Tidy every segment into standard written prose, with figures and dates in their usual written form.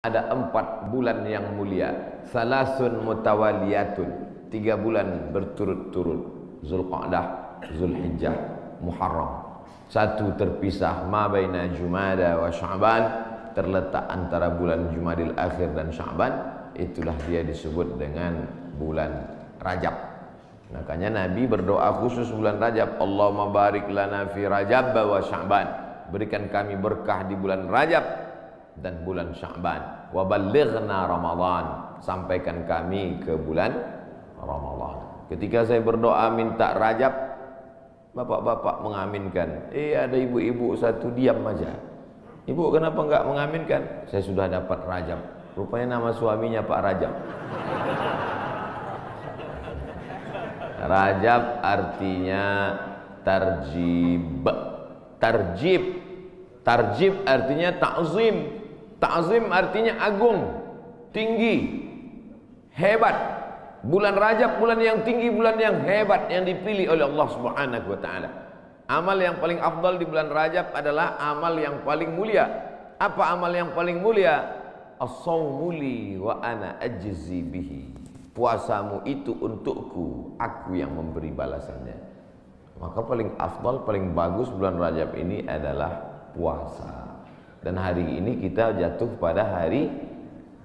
Ada 4 bulan yang mulia, salasun mutawaliyatun, 3 bulan berturut-turut, Zulqa'dah, Zulhijjah, Muharram. 1 terpisah, ma baina Jumada wa Sya'ban, terletak antara bulan Jumadil Akhir dan Sya'ban, itulah dia disebut dengan bulan Rajab. Makanya Nabi berdoa khusus bulan Rajab, Allahumma barik lana fi Rajab wa Sya'ban, berikan kami berkah di bulan Rajab dan bulan Sya'ban, wa ballighna Ramadan, sampaikan kami ke bulan Ramadan. Ketika saya berdoa minta Rajab, bapak-bapak mengaminkan. Ada ibu-ibu satu diam aja. Ibu kenapa enggak mengaminkan? Saya sudah dapat Rajab. Rupanya nama suaminya Pak Rajab. Rajab artinya tarjib. Tarjib. Tarjib artinya ta'zim. Ta'zim artinya agung, tinggi, hebat. Bulan Rajab bulan yang tinggi, bulan yang hebat yang dipilih oleh Allah Subhanahu wa taala. Amal yang paling afdal di bulan Rajab adalah amal yang paling mulia. Apa amal yang paling mulia? As-shaumu li wa ana ajzi bihi. Puasamu itu untukku, aku yang memberi balasannya. Maka paling afdal, paling bagus bulan Rajab ini adalah puasa. Dan hari ini kita jatuh pada hari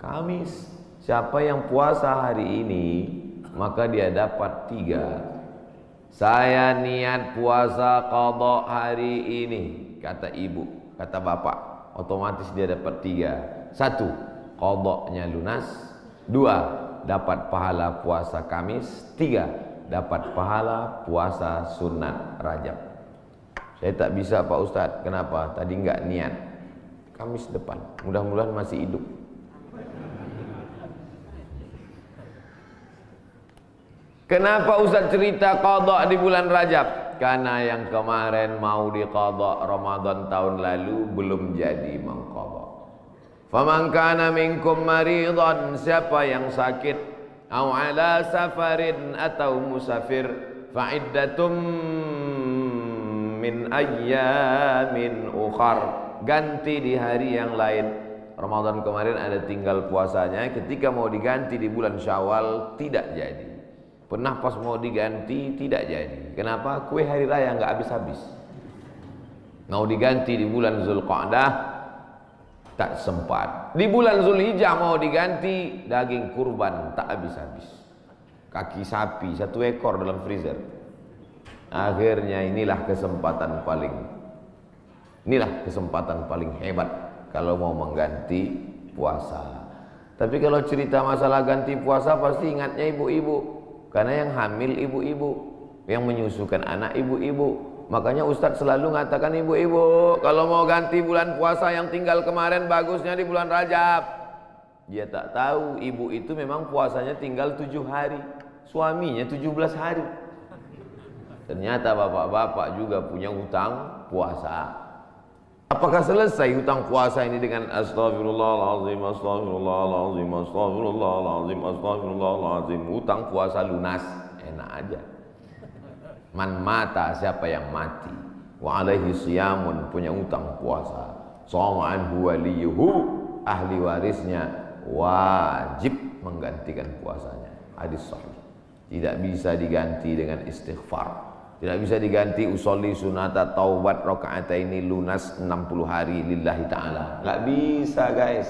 Kamis. Siapa yang puasa hari ini, maka dia dapat 3. Saya niat puasa qadha hari ini, kata ibu, kata bapak, otomatis dia dapat 3. 1, qadhanya lunas. 2, dapat pahala puasa Kamis. 3, dapat pahala puasa sunat Rajab. Saya tak bisa Pak Ustadz, kenapa? Tadi enggak niat. Kamis depan, mudah-mudahan masih hidup. Kenapa Ustaz cerita qadha di bulan Rajab? Karena yang kemarin mau diqadha Ramadan tahun lalu belum jadi mengqadha. Faman kana minkum maridan, siapa yang sakit, au ala safarin atau musafir, fa iddatum min ayyamin ukhar, ganti di hari yang lain. Ramadan kemarin ada tinggal puasanya, ketika mau diganti di bulan Syawal tidak jadi. Pernah pas mau diganti tidak jadi. Kenapa? Kue hari raya nggak habis-habis. Mau diganti di bulan Zulqa'dah tak sempat. Di bulan Zulhijjah mau diganti, daging kurban tak habis-habis. Kaki sapi 1 ekor dalam freezer. Akhirnya inilah kesempatan paling hebat kalau mau mengganti puasa. Tapi kalau cerita masalah ganti puasa pasti ingatnya ibu-ibu. Karena yang hamil ibu-ibu, yang menyusukan anak ibu-ibu. Makanya Ustadz selalu mengatakan ibu-ibu, kalau mau ganti bulan puasa yang tinggal kemarin bagusnya di bulan Rajab. Dia tak tahu ibu itu memang puasanya tinggal 7 hari, suaminya 17 hari. Ternyata bapak-bapak juga punya hutang puasa. Apakah selesai hutang puasa ini dengan astagfirullahaladzim, astagfirullahaladzim, astagfirullahaladzim, astagfirullahaladzim? Hutang puasa lunas, enak aja. Man mata, siapa yang mati, wa alaihi siyamun, punya hutang puasa, shoma anhu waliyuhu, ahli warisnya wajib menggantikan puasanya. Hadis sahih. Tidak bisa diganti dengan istighfar. Tidak bisa diganti usolli sunata taubat rakaataini lunas 60 hari lillahi ta'ala. Nggak bisa guys.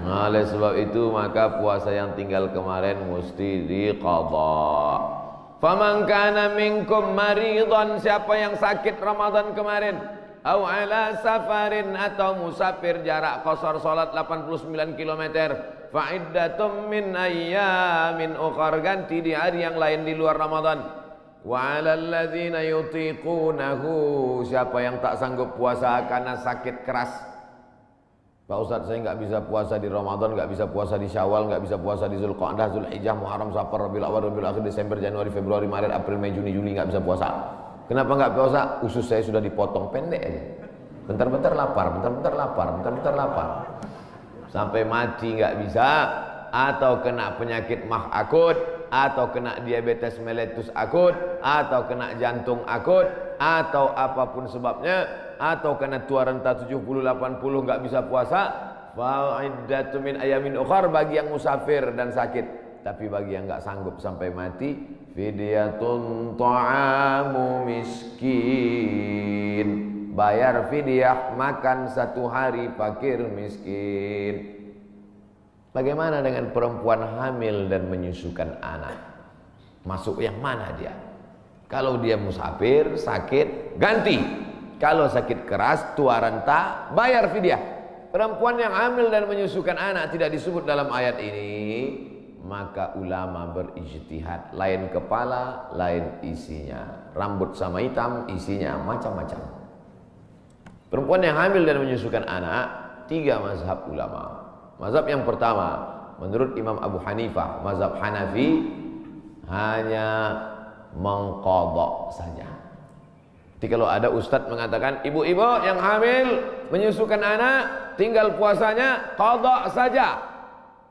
Nah, oleh sebab itu maka puasa yang tinggal kemarin mesti diqadha. Faman kana minkum maridan, siapa yang sakit Ramadan kemarin, au ala safarin atau musafir, jarak qasar salat 89 km, fa'iddatum min ayyamin ukhar, ganti di hari yang lain di luar Ramadan. Wa 'alal ladzina yutiqunahu, siapa yang tak sanggup puasa karena sakit keras. Pak Ustadz, saya nggak bisa puasa di Ramadan, nggak bisa puasa di Syawal, nggak bisa puasa di Zulqa'dah, Zulhijjah, Muharram, Safar, Rabiul Awwal, Rabiul Akhir, Desember, Januari, Februari, Maret, April, Mei, Juni, Juli, nggak bisa puasa. Kenapa nggak puasa? Usus saya sudah dipotong pendek aja. Bentar-bentar lapar, bentar-bentar lapar, bentar-bentar lapar. Sampai mati nggak bisa, atau kena penyakit mah akut, atau kena diabetes mellitus akut, atau kena jantung akut, atau apapun sebabnya, atau karena tua renta 70-80 nggak bisa puasa, fa'iddatu min ayamin ukhar bagi yang musafir dan sakit. Tapi bagi yang nggak sanggup sampai mati, fidyatun ta'amu miskin, bayar fidyah makan 1 hari fakir miskin. Bagaimana dengan perempuan hamil dan menyusukan anak? Masuk yang mana dia? Kalau dia musafir, sakit, ganti. Kalau sakit keras, tua renta, bayar fidyah. Perempuan yang hamil dan menyusukan anak tidak disebut dalam ayat ini, maka ulama berijtihad, lain kepala, lain isinya. Rambut sama hitam, isinya macam-macam. Perempuan yang hamil dan menyusukan anak, 3 mazhab ulama. Mazhab yang pertama, menurut Imam Abu Hanifah, mazhab Hanafi, hanya mengqadha saja. Jadi kalau ada ustadz mengatakan ibu-ibu yang hamil menyusukan anak tinggal puasanya qadha saja,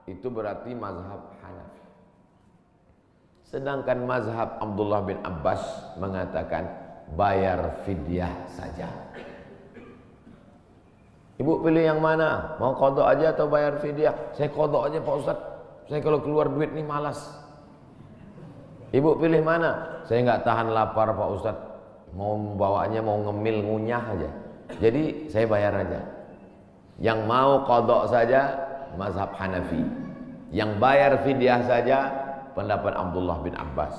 itu berarti mazhab Hanafi. Sedangkan mazhab Abdullah bin Abbas mengatakan bayar fidyah saja. Ibu pilih yang mana? Mau qadha aja atau bayar fidyah? Saya qadha aja Pak Ustadz. Saya kalau keluar duit nih malas. Ibu pilih mana? Saya nggak tahan lapar Pak Ustadz. Mau bawanya mau ngemil ngunyah aja. Jadi saya bayar aja. Yang mau qadha saja mazhab Hanafi. Yang bayar fidyah saja pendapat Abdullah bin Abbas.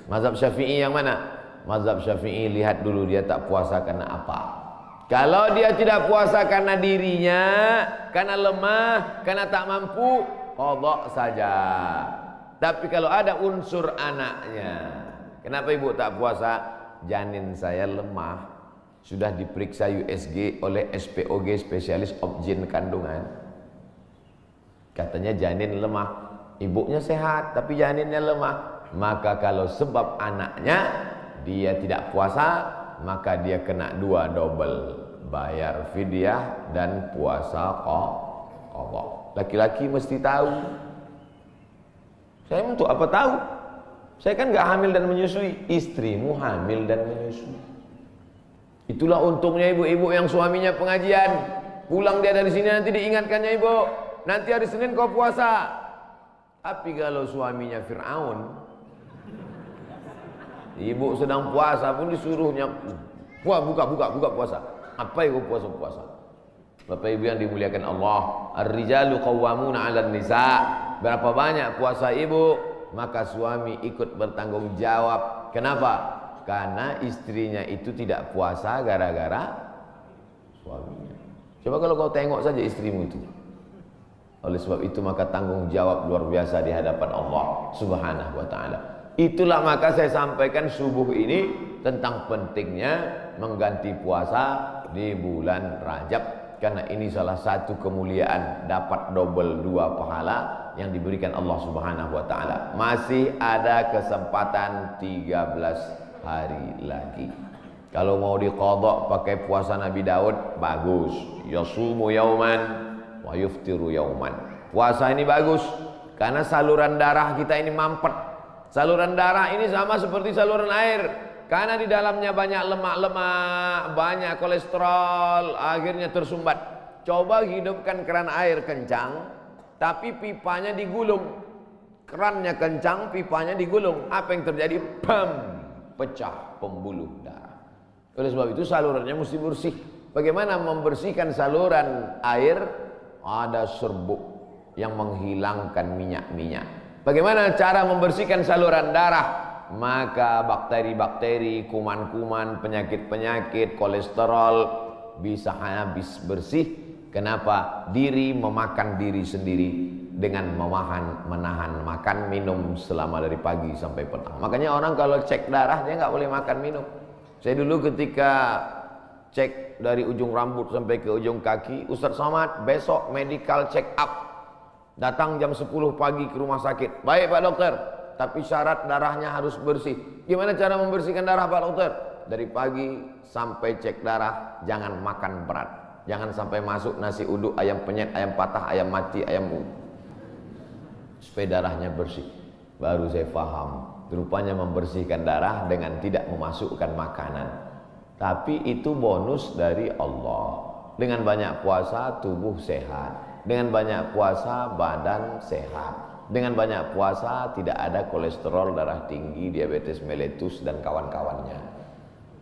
Mazhab Syafi'i yang mana? Mazhab Syafi'i lihat dulu dia tak puasa karena apa. Kalau dia tidak puasa karena dirinya, karena lemah, karena tak mampu, qadha saja. Tapi kalau ada unsur anaknya, kenapa ibu tak puasa? Janin saya lemah, sudah diperiksa USG oleh SPOG, spesialis obgyn kandungan. Katanya janin lemah, ibunya sehat tapi janinnya lemah. Maka kalau sebab anaknya dia tidak puasa, maka dia kena 2 double, bayar fidyah dan puasa qadha. Laki-laki mesti tahu. Saya untuk apa tahu? Saya kan nggak hamil dan menyusui. Istrimu hamil dan menyusui. Itulah untungnya ibu-ibu yang suaminya pengajian. Pulang dia dari sini nanti diingatkannya, ibu, nanti hari Senin kau puasa. Tapi kalau suaminya Fir'aun, ibu sedang puasa pun disuruhnya, wah buka puasa. Apa ibu puasa? Bapak ibu yang dimuliakan Allah, ar-rijalu qawwamuna 'alan nisa. Berapa banyak puasa ibu, maka suami ikut bertanggung jawab. Kenapa? Karena istrinya itu tidak puasa gara-gara suaminya. Coba kalau kau tengok saja istrimu itu. Oleh sebab itu maka tanggung jawab luar biasa di hadapan Allah Subhanahu wa taala. Itulah maka saya sampaikan subuh ini tentang pentingnya mengganti puasa di bulan Rajab, karena ini salah satu kemuliaan, dapat double 2 pahala yang diberikan Allah Subhanahu wa taala. Masih ada kesempatan 13 hari lagi. Kalau mau diqadha pakai puasa Nabi Daud, bagus. Yasumu yauman wa yuftiru yauman. Puasa ini bagus karena saluran darah kita ini mampet. Saluran darah ini sama seperti saluran air, karena di dalamnya banyak lemak-lemak, banyak kolesterol, akhirnya tersumbat. Coba hidupkan keran air kencang, tapi pipanya digulung. Kerannya kencang, pipanya digulung. Apa yang terjadi? Bam! Pecah pembuluh darah. Oleh sebab itu salurannya mesti bersih. Bagaimana membersihkan saluran air? Ada serbuk yang menghilangkan minyak-minyak. Bagaimana cara membersihkan saluran darah? Maka bakteri-bakteri, kuman-kuman, penyakit-penyakit, kolesterol bisa habis bersih. Kenapa? Diri memakan diri sendiri dengan menahan makan minum selama dari pagi sampai petang. Makanya orang kalau cek darah dia nggak boleh makan minum. Saya dulu ketika cek dari ujung rambut sampai ke ujung kaki, Ustadz Somad besok medical check up. Datang jam 10 pagi ke rumah sakit. Baik Pak Dokter, tapi syarat darahnya harus bersih. Gimana cara membersihkan darah Pak Dokter? Dari pagi sampai cek darah jangan makan berat. Jangan sampai masuk nasi uduk, ayam penyet, ayam patah, ayam mati, ayam supaya darahnya bersih. Baru saya paham, rupanya membersihkan darah dengan tidak memasukkan makanan. Tapi itu bonus dari Allah. Dengan banyak puasa tubuh sehat. Dengan banyak puasa badan sehat. Dengan banyak puasa tidak ada kolesterol darah tinggi, diabetes mellitus dan kawan-kawannya.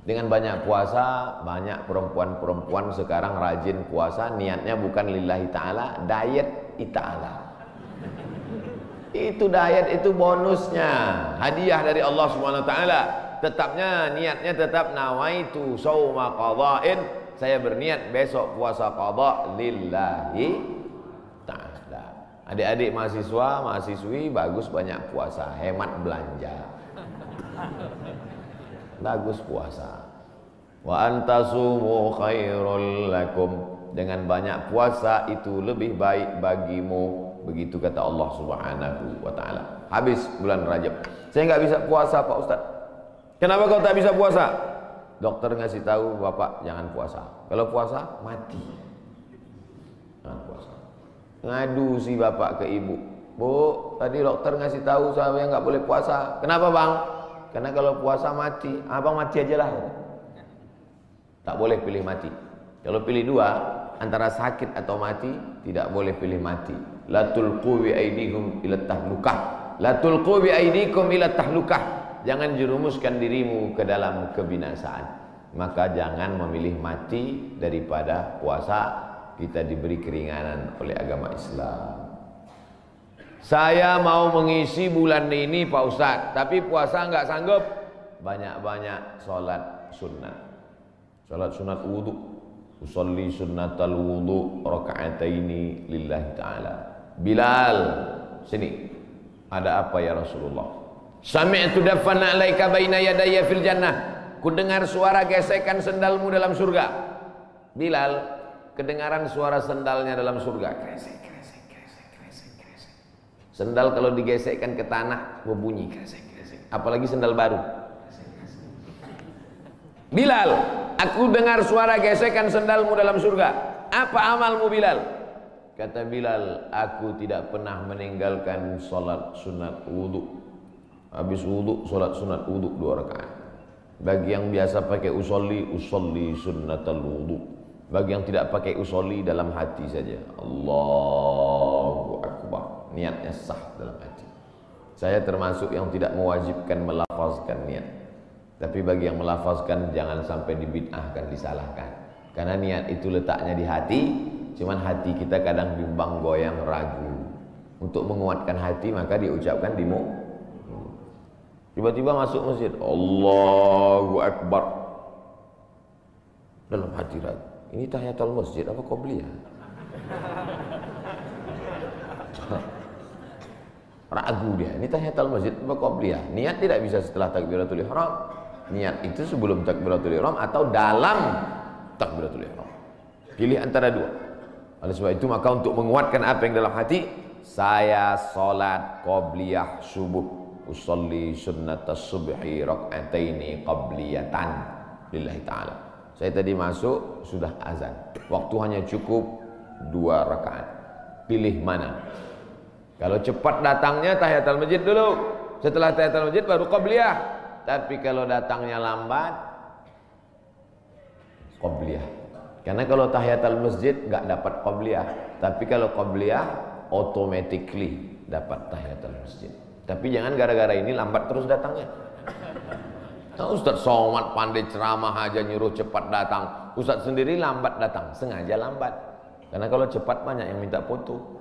Dengan banyak puasa, banyak perempuan-perempuan sekarang rajin puasa, niatnya bukan lillahi ta'ala, diet ta'ala. Itu diet, itu bonusnya, hadiah dari Allah Subhanahu wa taala. Tetapnya niatnya tetap nawaitu shauma qadha'in, saya berniat besok puasa qadha lillahi ta'ala. Adik-adik mahasiswa, mahasiswi bagus banyak puasa, hemat belanja. Bagus puasa. Wa antasumu khairul lakum, dengan banyak puasa itu lebih baik bagimu, begitu kata Allah Subhanahu wa taala. Habis bulan Rajab, saya nggak bisa puasa Pak Ustaz. Kenapa kau tak bisa puasa? Dokter ngasih tahu Bapak jangan puasa. Kalau puasa mati. Jangan puasa. Ngadu si bapak ke ibu, Bu, tadi dokter ngasih tahu saya nggak boleh puasa. Kenapa bang? Karena kalau puasa mati. Abang mati aja lah. Tak boleh pilih mati. Kalau pilih dua, antara sakit atau mati, tidak boleh pilih mati. La tulqu bi aidikum ila tahlukah. La tulqu bi aidikum ila tahlukah. Jangan jerumuskan dirimu ke dalam kebinasaan. Maka jangan memilih mati daripada puasa. Kita diberi keringanan oleh agama Islam. Saya mau mengisi bulan ini Pak Ustadz, tapi puasa nggak sanggup. Banyak-banyak sholat sunnah. Sholat sunat wudhu. Usolli sunnatal wudhu raka'ataini lillahi ta'ala. Bilal, sini. Ada apa ya Rasulullah? Sami'tu dafana alaika baina yadayya fil jannah. Ku dengar suara gesekan sendalmu dalam surga. Bilal, kedengaran suara sendalnya dalam surga. Kresek, kresek, kresek, kresek, kresek. Sendal kalau digesekkan ke tanah berbunyi kresek, kresek. Apalagi sendal baru. Kresek, kresek. Bilal, aku dengar suara gesekan sendalmu dalam surga. Apa amalmu Bilal? Kata Bilal, aku tidak pernah meninggalkan sholat sunat wudhu. Habis wudhu, sholat sunat wudhu 2 rakaat. Bagi yang biasa pakai usolli sunnatal wudhu. Bagi yang tidak pakai usolli, dalam hati saja. Allahu Akbar. Niatnya sah dalam hati. Saya termasuk yang tidak mewajibkan melafazkan niat. Tapi bagi yang melafazkan, jangan sampai dibid'ahkan, disalahkan. Karena niat itu letaknya di hati. Cuman hati kita kadang bimbang, goyang, ragu. Untuk menguatkan hati maka diucapkan di mulut. Tiba-tiba masuk masjid, Allahu Akbar. Dalam hati ragu. Ini tahiyatul masjid apa qobliyah? Ragu dia. Ini tahiyatul masjid apa qobliyah? Niat tidak bisa setelah takbiratul ihram. Niat itu sebelum takbiratul ihram atau dalam takbiratul ihram. Pilih antara dua. Oleh sebab itu maka untuk menguatkan apa yang dalam hati, saya salat qobliyah subuh. Usolli sunnatas subhi rak'ataini qabliyatan lillahi ta'ala. Saya tadi masuk sudah azan. Waktu hanya cukup 2 rakaat. Pilih mana? Kalau cepat datangnya tahiyatul masjid dulu. Setelah tahiyatul masjid baru qabliyah. Tapi kalau datangnya lambat, qabliyah. Karena kalau tahiyatul masjid enggak dapat qabliyah. Tapi kalau qabliyah automatically dapat tahiyatul masjid. Tapi jangan gara-gara ini lambat terus datangnya. Nah, Ustaz Somad pandai ceramah aja nyuruh cepat datang. Ustaz sendiri lambat datang, sengaja lambat. Karena kalau cepat banyak yang minta foto.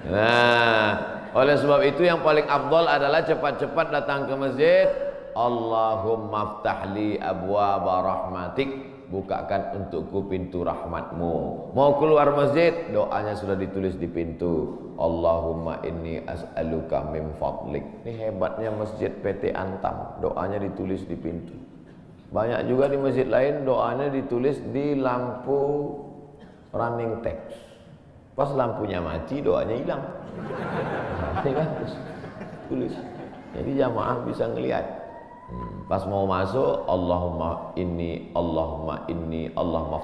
Nah, oleh sebab itu yang paling afdal adalah cepat-cepat datang ke masjid. Allahumma ftahli abwaaba rahmatik. Bukakan untukku pintu rahmatmu. Mau keluar masjid, doanya sudah ditulis di pintu. Allahumma inni as'aluka min fadlik. Ini hebatnya masjid PT Antam, doanya ditulis di pintu. Banyak juga di masjid lain doanya ditulis di lampu running text. Pas lampunya mati, doanya hilang. Ini bagus, tulis. Jadi jamaah bisa ngelihat. Pas mau masuk, Allahumma inni, Allahumma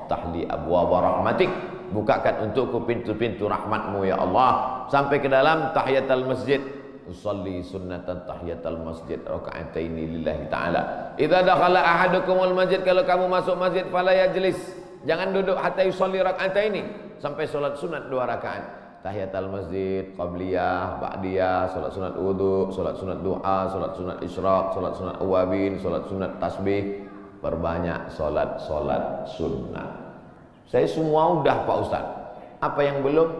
ftahli abwaaba rahmatik. Bukakan untukku pintu-pintu rahmatmu ya Allah. Sampai ke dalam tahiyatul masjid. usolli sunnatan tahiyatal masjid raka'ataini lillahi ta'ala. Idza dakhala ahadukumul masjid, kalau kamu masuk masjid fala yajlis, jangan duduk hatta yusolli raka'ataini, sampai sholat sunat 2 rakaat. Tahiyatul masjid, qabliyah, ba'diyah, sholat sunat wudu, sholat sunat du'a, sholat sunat isyraq, sholat sunat awabin, sholat sunat tasbih. Perbanyak sholat sunat. Saya semua udah Pak Ustaz. Apa yang belum?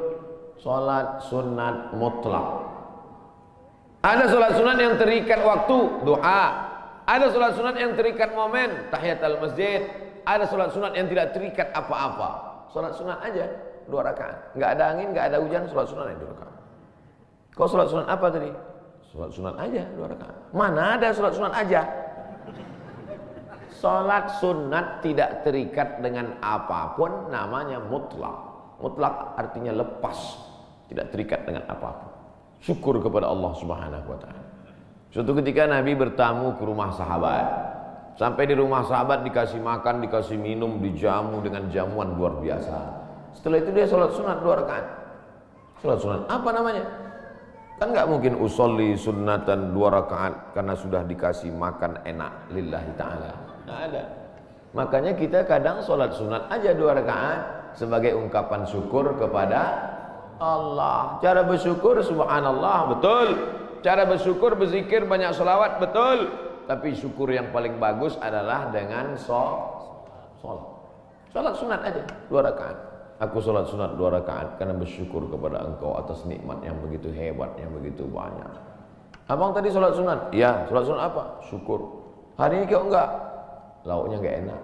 Sholat sunat mutlak. Ada sholat sunat yang terikat waktu, du'a. Ada sholat sunat yang terikat momen, tahiyatul masjid. Ada sholat sunat yang tidak terikat apa-apa. Sholat sunat aja 2 rakaat. Nggak ada angin, nggak ada hujan, sholat sunat aja 2 rakaat. Kau sholat sunat apa tadi? Sholat sunat aja 2 rakaat. Mana ada sholat sunat aja? Sholat sunat tidak terikat dengan apapun, namanya mutlak. Mutlak artinya lepas, tidak terikat dengan apapun. Syukur kepada Allah Subhanahu wa ta'ala. Suatu ketika Nabi bertamu ke rumah sahabat. Sampai di rumah sahabat dikasih makan, dikasih minum, dijamu dengan jamuan luar biasa. Setelah itu dia sholat sunat 2 rakaat. Sholat sunat apa namanya? Kan nggak mungkin usolli sunnatan 2 rakaat karena sudah dikasih makan enak lillahi ta'ala. Nggak ada. Makanya kita kadang sholat sunat aja 2 rakaat sebagai ungkapan syukur kepada Allah. Cara bersyukur subhanallah, betul. Cara bersyukur berzikir banyak selawat, betul. Tapi syukur yang paling bagus adalah dengan sholat. Sholat sunat aja 2 rakaat. Aku sholat sunat 2 rakaat karena bersyukur kepada Engkau atas nikmat yang begitu hebat, yang begitu banyak. Abang tadi sholat sunat? Iya. Sholat sunat apa? Syukur. Hari ini kau enggak? Lauknya enggak enak.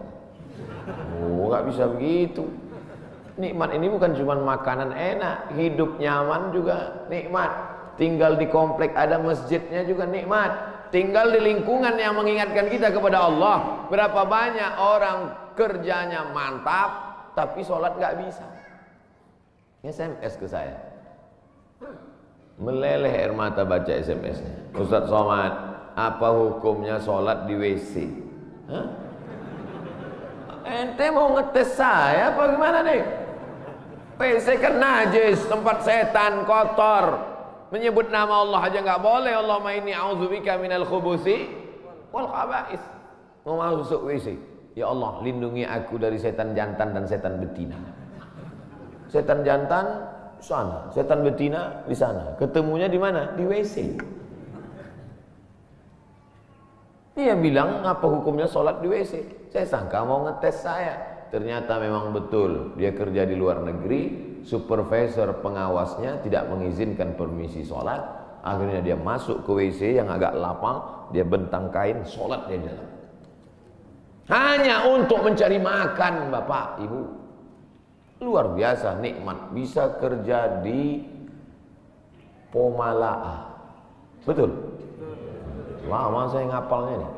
Oh, enggak bisa begitu. Nikmat ini bukan cuma makanan enak, hidup nyaman juga nikmat. Tinggal di komplek ada masjidnya juga nikmat. Tinggal di lingkungan yang mengingatkan kita kepada Allah. Berapa banyak orang kerjanya mantap, tapi sholat nggak bisa. SMS ke saya, meleleh air mata baca SMS-nya. Ustaz Somad, apa hukumnya sholat di WC? Hah? Ente mau ngetes saya apa gimana nih? WC kan najis, tempat setan, kotor. Menyebut nama Allah aja nggak boleh. Allahumma inni a'udzubika minal khubusi wal khaba'is. Mau masuk WC, ya Allah lindungi aku dari setan jantan dan setan betina. Setan jantan sana, setan betina di sana. Ketemunya di mana? Di WC. Dia bilang apa hukumnya sholat di WC. Saya sangka mau ngetes saya. Ternyata memang betul. Dia kerja di luar negeri. Supervisor pengawasnya tidak mengizinkan permisi sholat. Akhirnya dia masuk ke WC yang agak lapang. Dia bentang kain, sholat di dalam. Hanya untuk mencari makan Bapak Ibu. Luar biasa nikmat. Bisa kerja di Pomala'a. Betul? Lama saya ngapalnya nih.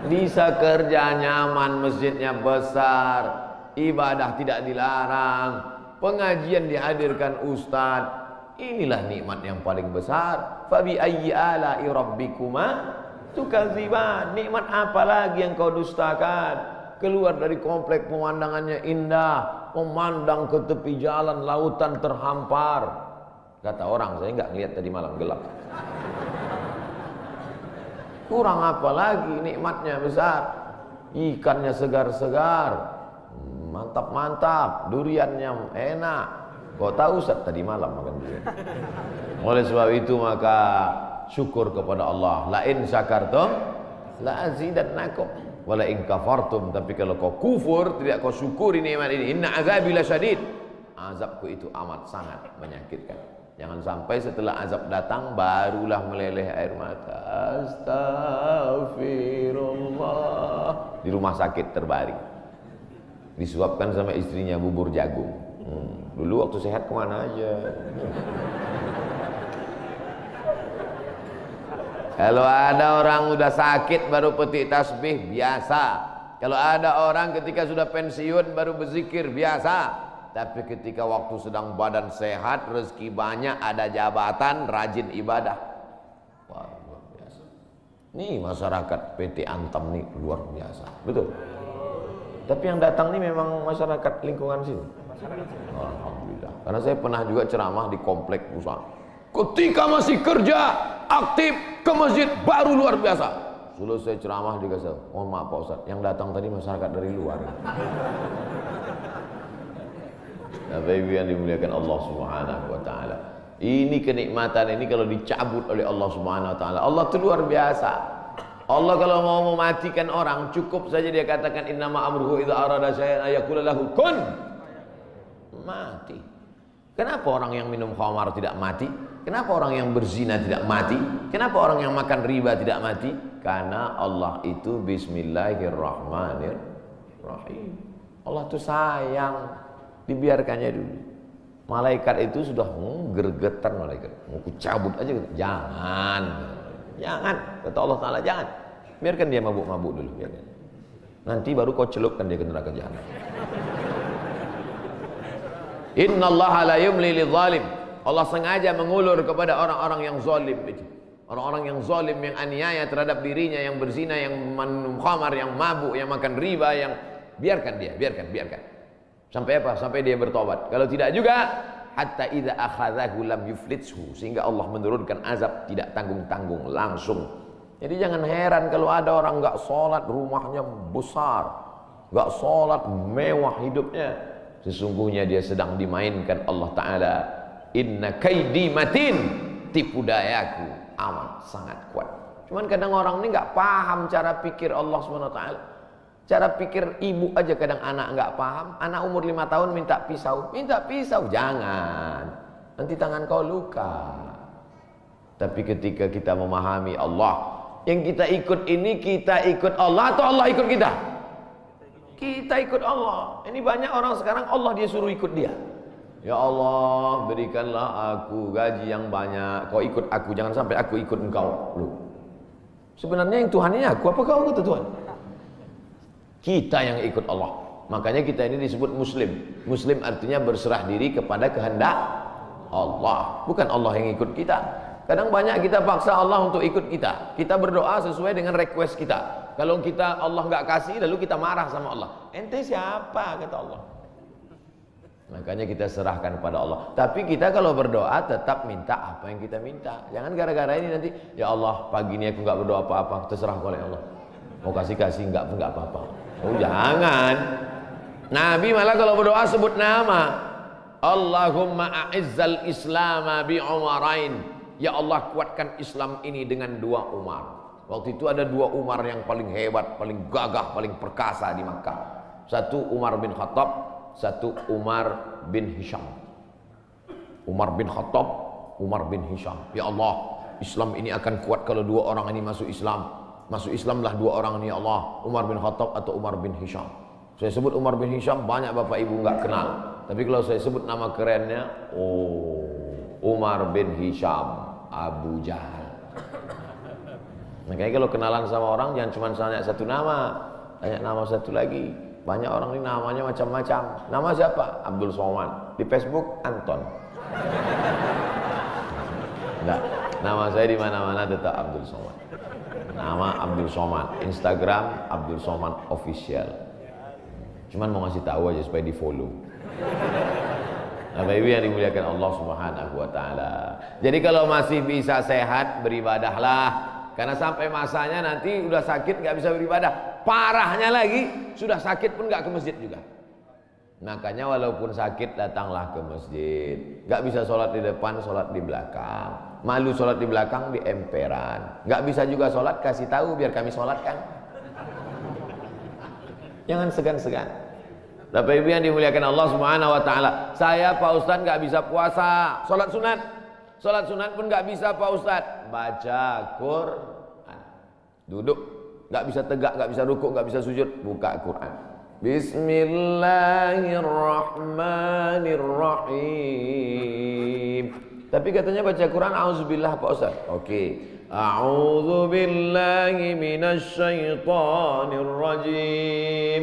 Bisa kerja nyaman, masjidnya besar, ibadah tidak dilarang, pengajian dihadirkan ustadz. Inilah nikmat yang paling besar. Fabi ayyi ala'i rabbikuma tukadziban. Nikmat apa lagi yang kau dustakan? Keluar dari komplek pemandangannya indah, memandang ke tepi jalan, lautan terhampar. Kata orang, saya nggak ngeliat tadi malam gelap. Kurang apa lagi, nikmatnya besar. Ikannya segar-segar, mantap-mantap, duriannya enak. Kau tahu Ustaz tadi malam makan durian. Oleh sebab itu maka syukur kepada Allah. La in syakartum la azidannakum wa la in kafartum. Tapi kalau kau kufur, tidak kau syukuri nikmat ini, inna azabi lasyadid. Azabku itu amat sangat menyakitkan. Jangan sampai setelah azab datang barulah meleleh air mata. Astagfirullah. Di rumah sakit terbaring. Disuapkan sama istrinya bubur jagung. Dulu waktu sehat kemana aja. Kalau ada orang udah sakit baru petik tasbih, biasa. Kalau ada orang ketika sudah pensiun baru berzikir, biasa. Tapi ketika waktu sedang badan sehat, rezeki banyak, ada jabatan, rajin ibadah. Wah, luar biasa. Nih masyarakat PT Antam nih luar biasa. Betul. Tapi yang datang nih memang masyarakat lingkungan sini. Alhamdulillah. Karena saya pernah juga ceramah di komplek pusat. Ketika masih kerja, aktif ke masjid, baru luar biasa. Selesai ceramah dikasih, mohon maaf Pak Ustaz, yang datang tadi masyarakat dari luar. Bapak Ibu yang dimuliakan Allah Subhanahu wa taala. Ini kenikmatan ini kalau dicabut oleh Allah Subhanahu wa taala. Allah itu luar biasa. Allah kalau mau mematikan orang, cukup saja dia katakan innama amruhu idza arada syai'an ayaqula lahu kun. Mati. Kenapa orang yang minum khamar tidak mati? Kenapa orang yang berzina tidak mati? Kenapa orang yang makan riba tidak mati? Karena Allah itu bismillahirrahmanirrahim. Allah itu sayang, dibiarkannya dulu. Malaikat itu sudah gergetan malaikat, mau cabut aja. Jangan, kata Allah Taala, jangan. Biarkan dia mabuk-mabuk dulu, biarkan. Nanti baru kau celupkan dia ke neraka jahanam. Innallaha la yumli lidzalim. Allah sengaja mengulur kepada orang-orang yang zalim itu. Orang-orang yang zalim, yang aniaya terhadap dirinya, yang berzina, yang minum khamar, yang mabuk, yang makan riba, yang biarkan dia, biarkan. Sampai apa? Sampai dia bertobat. Kalau tidak juga, hatta idza akhadhahu lam yuflithu, sehingga Allah menurunkan azab tidak tanggung-tanggung langsung. Jadi jangan heran kalau ada orang enggak sholat, rumahnya besar, enggak sholat, mewah hidupnya. Sesungguhnya dia sedang dimainkan Allah Ta'ala. Inna kaidi matin, tipu dayaku amat sangat kuat. Cuman kadang orang ini nggak paham cara pikir Allah SWT. Cara pikir ibu aja kadang anak nggak paham. Anak umur 5 tahun minta pisau, jangan, nanti tangan kau luka. Tapi ketika kita memahami Allah, yang kita ikut ini, kita ikut Allah atau Allah ikut kita? Kita ikut Allah. Ini banyak orang sekarang Allah dia suruh ikut dia. Ya Allah, berikanlah aku gaji yang banyak. Kau ikut aku, jangan sampai aku ikut engkau. Loh, sebenarnya yang Tuhan ini aku, apa kau kata Tuhan? Kita yang ikut Allah. Makanya kita ini disebut Muslim. Muslim artinya berserah diri kepada kehendak Allah, bukan Allah yang ikut kita. Kadang banyak kita paksa Allah untuk ikut kita. Kita berdoa sesuai dengan request kita. Kalau kita Allah nggak kasih, lalu kita marah sama Allah. Ente siapa, kata Allah. Makanya kita serahkan pada Allah. Tapi kita kalau berdoa tetap minta apa yang kita minta. Jangan gara-gara ini nanti, ya Allah pagi ini aku nggak berdoa apa-apa, terserah oleh Allah. Mau kasih nggak apa-apa. Oh jangan. Nabi malah kalau berdoa sebut nama. Allahumma a'izzal islama bi umarain. Ya Allah kuatkan Islam ini dengan 2 Umar. Waktu itu ada 2 Umar yang paling hebat, paling gagah, paling perkasa di Makkah. Satu Umar bin Khattab, satu Umar bin Hisham. Umar bin Khattab, Umar bin Hisham. Ya Allah, Islam ini akan kuat kalau 2 orang ini masuk Islam. Masuk Islamlah 2 orang ini ya Allah, Umar bin Khattab atau Umar bin Hisham. Saya sebut Umar bin Hisham, banyak bapak ibu nggak kenal. Tapi kalau saya sebut nama kerennya, oh, Umar bin Hisham, Abu Jahal. Makanya kalau kenalan sama orang jangan cuma tanya satu nama, tanya nama satu lagi. Banyak orang ini namanya macam-macam. Nama siapa? Abdul Somad. Di Facebook Anton. Enggak, nama saya di mana-mana tetap Abdul Somad. Nama Abdul Somad, Instagram Abdul Somad Official. Cuman mau ngasih tahu aja supaya di-follow. Bapak Ibu yang dimuliakan Allah Subhanahu wa taala. Jadi kalau masih bisa sehat, beribadahlah. Karena sampai masanya nanti udah sakit nggak bisa beribadah. Parahnya lagi, sudah sakit pun nggak ke masjid juga. Makanya walaupun sakit datanglah ke masjid. Nggak bisa sholat di depan, sholat di belakang. Malu sholat di belakang, di emperan. Nggak bisa juga sholat, kasih tahu biar kami sholatkan. Jangan segan-segan. Bapak Ibu yang dimuliakan Allah Subhanahu wa taala. Saya Pak Ustadz nggak bisa puasa, sholat sunat. Sholat sunat pun nggak bisa Pak Ustadz. Baca Quran. Duduk, nggak bisa tegak, nggak bisa rukuk, nggak bisa sujud, buka Quran. Bismillahirrahmanirrahim. Tapi katanya baca Quran auzubillah Pak Ustadz. Oke. A'udzubillahi minasyaitonirrajim.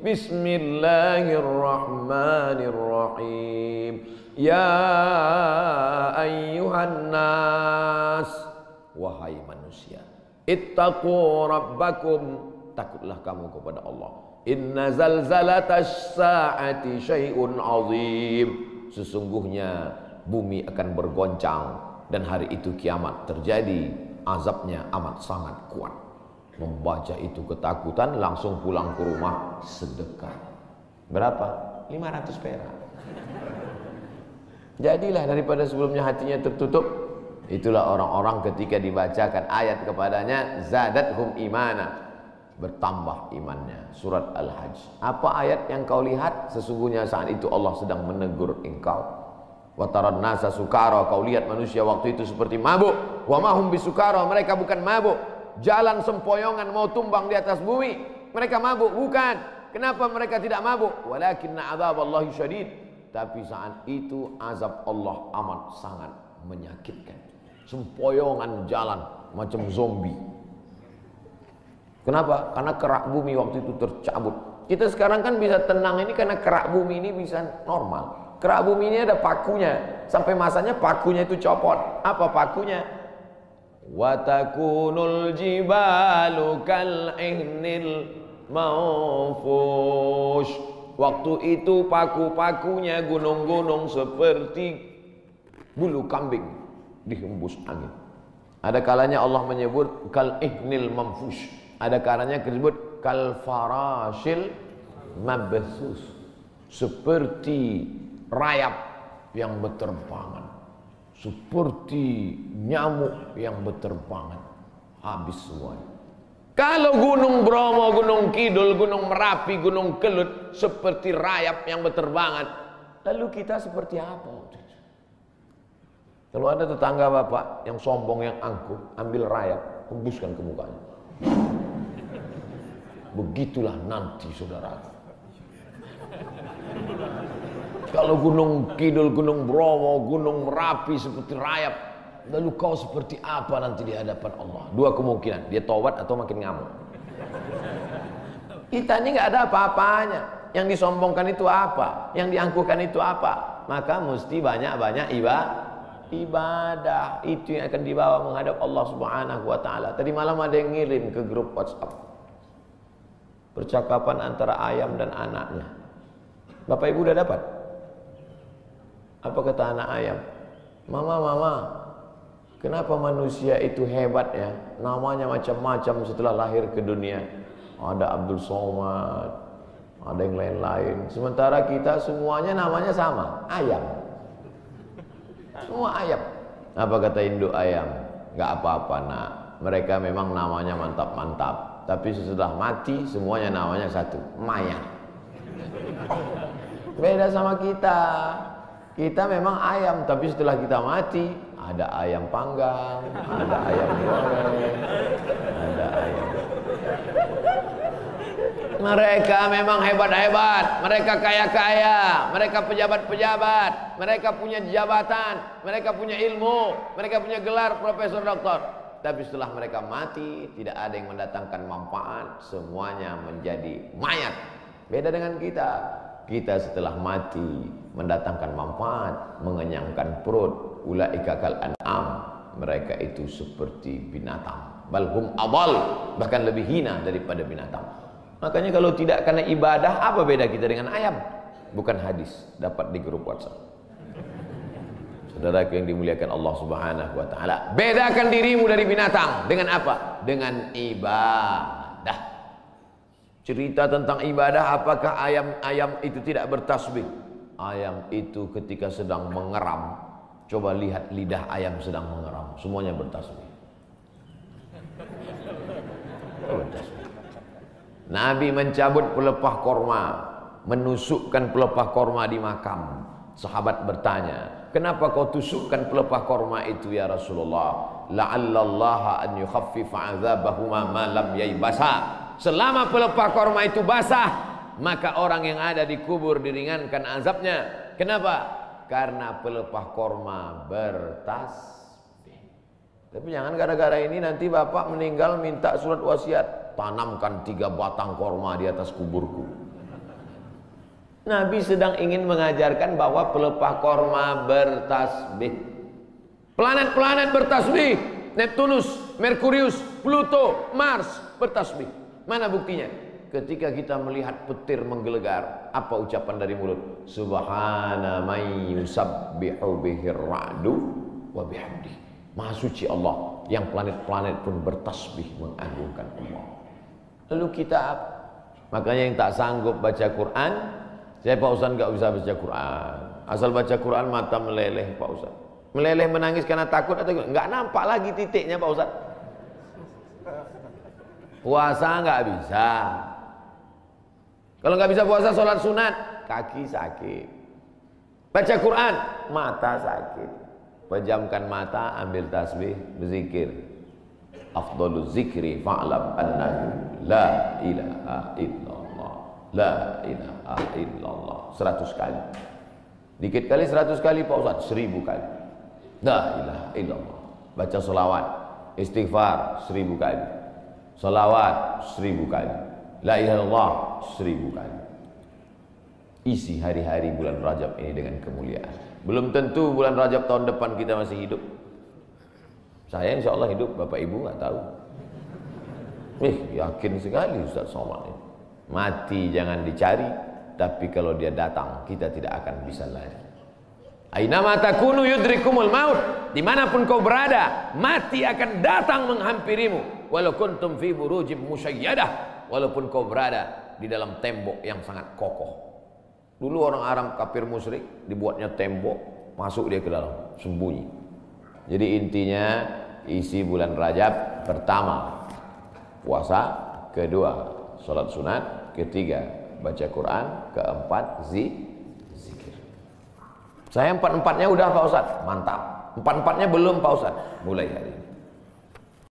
Bismillahirrahmanirrahim. Ya ayyuhan nas, wahai manusia, ittaqu rabbakum, takutlah kamu kepada Allah. Inna zalzalatas saati syai'un azim. Sesungguhnya bumi akan bergoncang dan hari itu kiamat terjadi, azabnya amat sangat kuat. Membaca itu ketakutan, langsung pulang ke rumah sedekah. Berapa? 500 perak. Jadilah daripada sebelumnya hatinya tertutup. Itulah orang-orang ketika dibacakan ayat kepadanya, zadathum imana, bertambah imannya. Surat Al-Hajj. Apa ayat yang kau lihat? Sesungguhnya saat itu Allah sedang menegur engkau. Wa taran nasa sukara, kau lihat manusia waktu itu seperti mabuk. Wa mahum bisukara, mereka bukan mabuk. Jalan sempoyongan mau tumbang di atas bumi, mereka mabuk? Bukan. Kenapa mereka tidak mabuk? Walakinna adzaballahi syadid. Tapi saat itu azab Allah amat sangat menyakitkan. Sempoyongan jalan macam zombie. Kenapa? Karena kerak bumi waktu itu tercabut. Kita sekarang kan bisa tenang ini karena kerak bumi ini bisa normal. Kerak bumi ini ada pakunya. Sampai masanya pakunya itu copot. Apa pakunya? Wa takunul jibalu kal ihnil manfush. Waktu itu paku-pakunya gunung-gunung seperti bulu kambing dihembus angin. Ada kalanya Allah menyebut kal ihnil manfush. Ada kalanya disebut kal farashil mabthus, seperti rayap yang berterbangan, seperti nyamuk yang berterbangan, habis semuanya. Kalau Gunung Bromo, Gunung Kidul, Gunung Merapi, Gunung Kelut seperti rayap yang berterbangan, lalu kita seperti apa? Kalau ada tetangga bapak yang sombong, yang angkuh, ambil rayap, hembuskan ke mukanya. Begitulah nanti saudara. Kalau Gunung Kidul, Gunung Bromo, Gunung Merapi seperti rayap, lalu kau seperti apa nanti di hadapan Allah? Dua kemungkinan, dia taubat atau makin ngamuk. Kita ini nggak ada apa-apanya. Yang disombongkan itu apa? Yang diangkuhkan itu apa? Maka mesti banyak-banyak ibadah. Itu yang akan dibawa menghadap Allah Subhanahu wa taala. Tadi malam ada yang ngirim ke grup WhatsApp. Percakapan antara ayam dan anaknya. Bapak Ibu udah dapat? Apa kata anak ayam? Mama, kenapa manusia itu hebat ya? Namanya macam-macam setelah lahir ke dunia. Ada Abdul Somad, ada yang lain-lain. Sementara kita semuanya namanya sama, ayam. Semua ayam. Apa kata induk ayam? Gak apa-apa nak. Mereka memang namanya mantap-mantap. Tapi sesudah mati semuanya namanya satu, mayat. Beda sama kita. Kita memang ayam, tapi setelah kita mati ada ayam panggang, ada ayam goreng, ada ayam. Mereka memang hebat-hebat, mereka kaya-kaya, mereka pejabat-pejabat, mereka punya jabatan, mereka punya ilmu, mereka punya gelar profesor doktor. Tapi setelah mereka mati, tidak ada yang mendatangkan manfaat, semuanya menjadi mayat. Beda dengan kita. Kita setelah mati mendatangkan manfaat, mengenyangkan perut. Ulaika kal an'am, mereka itu seperti binatang. Balhum adall, bahkan lebih hina daripada binatang. Makanya kalau tidak karena ibadah, apa beda kita dengan ayam? Bukan hadis, dapat di grup WhatsApp. Saudaraku yang dimuliakan Allah Subhanahu wa taala, bedakan dirimu dari binatang dengan apa? Dengan ibadah. Cerita tentang ibadah, apakah ayam itu tidak bertasbih? Ayam itu ketika sedang mengeram, coba lihat lidah ayam sedang mengeram, semuanya bertasbih. Bertasbih. Nabi mencabut pelepah korma, menusukkan pelepah korma di makam. Sahabat bertanya, kenapa kau tusukkan pelepah korma itu ya Rasulullah? La'allallaha an yukhaffifa 'adzabahuma ma lam yaybasa. Selama pelepah korma itu basah, maka orang yang ada di kubur diringankan azabnya. Kenapa? Karena pelepah korma bertasbih. Tapi jangan gara-gara ini nanti bapak meninggal minta surat wasiat, tanamkan 3 batang korma di atas kuburku. Nabi sedang ingin mengajarkan bahwa pelepah korma bertasbih. Planet-planet bertasbih. Neptunus, Merkurius, Pluto, Mars bertasbih. Mana buktinya? Ketika kita melihat petir menggelegar, apa ucapan dari mulut? Subhana may yusabbihu bihir ra'du wa bihamdi. Maha suci Allah, yang planet-planet pun bertasbih mengagungkan Allah. Lalu kita apa? Makanya yang tak sanggup baca Quran, saya Pak Ustaz nggak bisa baca Quran. Asal baca Quran mata meleleh Pak Ustaz. Meleleh menangis karena takut atau nggak nampak lagi titiknya Pak Ustaz. Puasa nggak bisa. Kalau nggak bisa puasa, sholat sunat, kaki sakit. Baca Quran, mata sakit. Pejamkan mata, ambil tasbih, berzikir. Afdalul zikri fa'lam annahu la ilaha illallah. La ilaha illallah. 100 kali. Dikit kali 100 kali Pak Ustaz, 1000 kali. La ilaha illallah. Baca selawat, istighfar 1000 kali. Selawat 1000 kali. La ilaha illallah 1000 kali. Isi hari-hari bulan Rajab ini dengan kemuliaan. Belum tentu bulan Rajab tahun depan kita masih hidup. Saya insya Allah hidup, Bapak Ibu nggak tahu. Yakin sekali Ustaz Somad ini. Mati jangan dicari, tapi kalau dia datang kita tidak akan bisa lari. Ainama takunu yudrikumul maut. Dimanapun kau berada, mati akan datang menghampirimu. Walau kuntum fi burujim musyayyadah. Walaupun kau berada di dalam tembok yang sangat kokoh. Dulu orang Arab kafir musyrik dibuatnya tembok, masuk dia ke dalam, sembunyi. Jadi intinya isi bulan Rajab, pertama puasa, kedua sholat sunat, ketiga baca Quran, keempat zikir. Saya empat-empatnya udah Pak Ustaz, mantap. Empat-empatnya belum Pak Ustaz, mulai hari